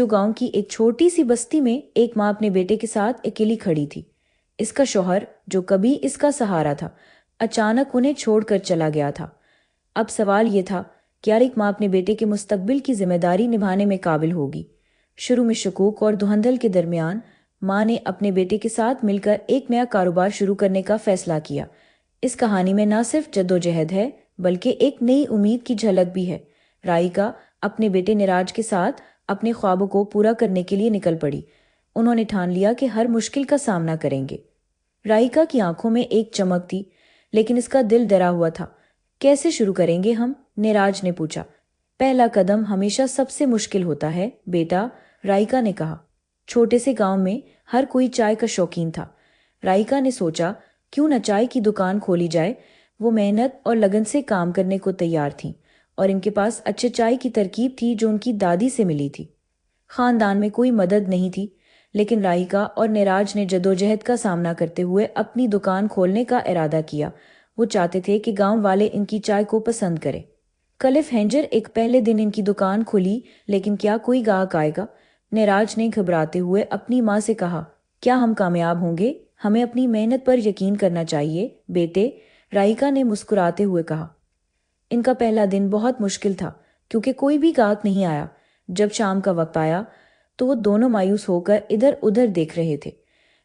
गांव की एक छोटी सी बस्ती में एक माँ अपने बेटे के साथ अकेली खड़ी थी। इसका शौहर, जो कभी इसका सहारा था, अचानक उन्हें छोड़कर चला गया था। अब सवाल ये था, क्या एक माँ अपने बेटे के मुस्तकबिल की जिम्मेदारी निभाने में काबिल होगी? शुरू में शकूक और धुंधल के दरमियान माँ ने अपने बेटे के साथ मिलकर एक नया कारोबार शुरू करने का फैसला किया। इस कहानी में न सिर्फ जद्दोजहद है, बल्कि एक नई उम्मीद की झलक भी है। राइका अपने बेटे निराज के साथ अपने ख्वाबों को पूरा करने के लिए निकल पड़ी। उन्होंने ठान लिया कि हर मुश्किल का सामना करेंगे। राइका की आंखों में एक चमक थी, लेकिन इसका दिल डरा हुआ था। कैसे शुरू करेंगे हम? निराज ने पूछा। पहला कदम हमेशा सबसे मुश्किल होता है बेटा, राइका ने कहा। छोटे से गांव में हर कोई चाय का शौकीन था। राइका ने सोचा, क्यों न चाय की दुकान खोली जाए। वो मेहनत और लगन से काम करने को तैयार थीं, और इनके पास अच्छे चाय की तरकीब थी जो उनकी दादी से मिली थी। खानदान में कोई मदद नहीं थी, लेकिन राइका और निराज ने जदोजहद का सामना करते हुए अपनी दुकान खोलने का इरादा किया। वो चाहते थे कि गांव वाले इनकी चाय को पसंद करें। क्लिफ हेंजर एक पहले दिन इनकी दुकान खुली, लेकिन क्या कोई ग्राहक आएगा? निराज ने घबराते हुए अपनी माँ से कहा, क्या हम कामयाब होंगे? हमें अपनी मेहनत पर यकीन करना चाहिए बेटे, राइका ने मुस्कुराते हुए कहा। इनका पहला दिन बहुत मुश्किल था, क्योंकि कोई भी ग्राहक नहीं आया। जब शाम का वक्त आया तो वो दोनों मायूस होकर इधर उधर देख रहे थे।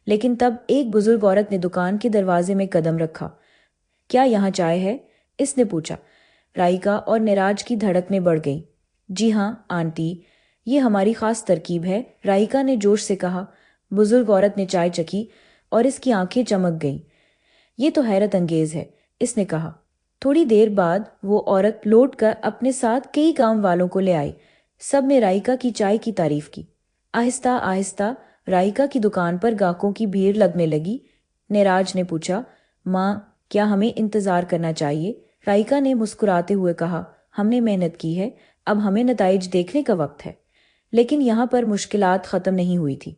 लेकिन तब एक बुजुर्ग औरत ने दुकान के दरवाजे में कदम रखा। क्या यहाँ चाय है? इसने पूछा। राइका और निराज की धड़कनें बढ़ गईं। जी हाँ आंटी, ये हमारी खास तरकीब है, राइका ने जोश से कहा। बुजुर्ग औरत ने चाय चखी और इसकी आंखें चमक गईं। ये तो हैरत अंगेज है, इसने कहा। थोड़ी देर बाद वो औरत लौटकर अपने साथ कई गांव वालों को ले आई। सब ने राइका की चाय की तारीफ की। आहिस्ता आहिस्ता राइका की दुकान पर ग्राहकों की भीड़ लगने लगी। निराज ने पूछा, माँ, क्या हमें इंतजार करना चाहिए? राइका ने मुस्कुराते हुए कहा, हमने मेहनत की है, अब हमें नताइज देखने का वक्त है। लेकिन यहाँ पर मुश्किलात खत्म नहीं हुई थी।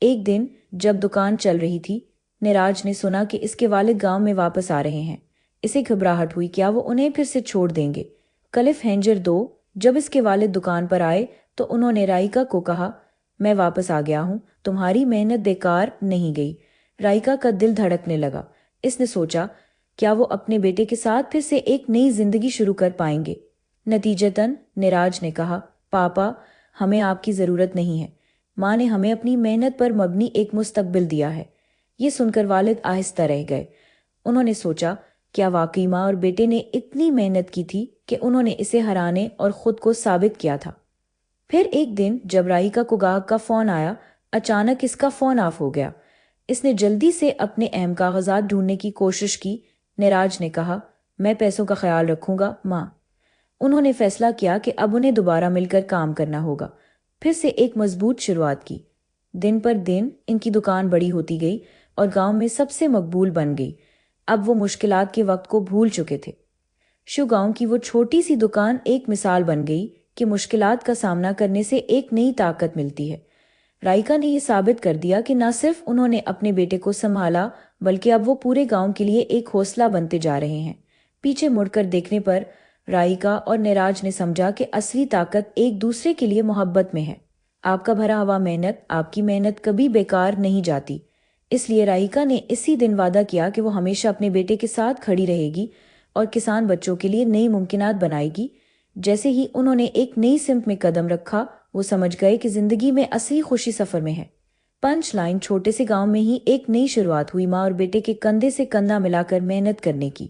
एक दिन जब दुकान चल रही थी, निराज ने सुना कि इसके वालिद गांव में वापस आ रहे हैं। इसे घबराहट हुई, क्या वो उन्हें फिर से छोड़ देंगे? क्लिफ हेंजर 2 जब इसके वालिद दुकान पर आए तो उन्होंने राइका को कहा, मैं वापस आ गया हूँ, तुम्हारी मेहनत बेकार नहीं गई। राइका का दिल धड़कने लगा। इसने सोचा, क्या वो अपने बेटे के साथ फिर से एक नई जिंदगी शुरू कर पाएंगे? नतीजतन निराज ने कहा, पापा, हमें आपकी ज़रूरत नहीं है। माँ ने हमें अपनी मेहनत पर मबनी एक मुस्तकबिल दिया है। ये सुनकर वालिद आहिस्ता रह गए। उन्होंने सोचा, क्या वाकई माँ और बेटे ने इतनी मेहनत की थी कि उन्होंने इसे हराने और खुद को साबित किया था। फिर एक दिन जब राइका को ग्राहक का फ़ोन आया, अचानक इसका फ़ोन ऑफ हो गया। इसने जल्दी से अपने अहम कागजात ढूंढने की कोशिश की। निराज ने कहा, मैं पैसों का ख्याल रखूंगा माँ। उन्होंने फैसला किया कि अब उन्हें दोबारा मिलकर काम करना होगा। फिर से एक मजबूत शुरुआत की। दिन पर दिन इनकी दुकान बड़ी होती गई और गांव में सबसे मकबूल बन गई। अब वो मुश्किलात के वक्त को भूल चुके थे। गांव की वो छोटी सी दुकान एक मिसाल बन गई कि मुश्किलात का सामना करने से एक नई ताकत मिलती है। राइका ने ये साबित कर दिया कि न सिर्फ उन्होंने अपने बेटे को संभाला, बल्कि अब वो पूरे गांव के लिए एक हौसला बनते जा रहे हैं। पीछे मुड़कर देखने पर राइका और निराज ने समझा कि असली ताकत एक दूसरे के लिए मोहब्बत में है। आपका भरा हुआ मेहनत, आपकी मेहनत कभी बेकार नहीं जाती। इसलिए राइका ने इसी दिन वादा किया कि वो हमेशा अपने बेटे के साथ खड़ी रहेगी और किसान बच्चों के लिए नई मुमकिनात बनाएगी। जैसे ही उन्होंने एक नई सिमत में कदम रखा, वो समझ गए कि जिंदगी में असली खुशी सफर में है। पंच लाइन, छोटे से गांव में ही एक नई शुरुआत हुई, माँ और बेटे के कंधे से कंधा मिलाकर मेहनत करने की।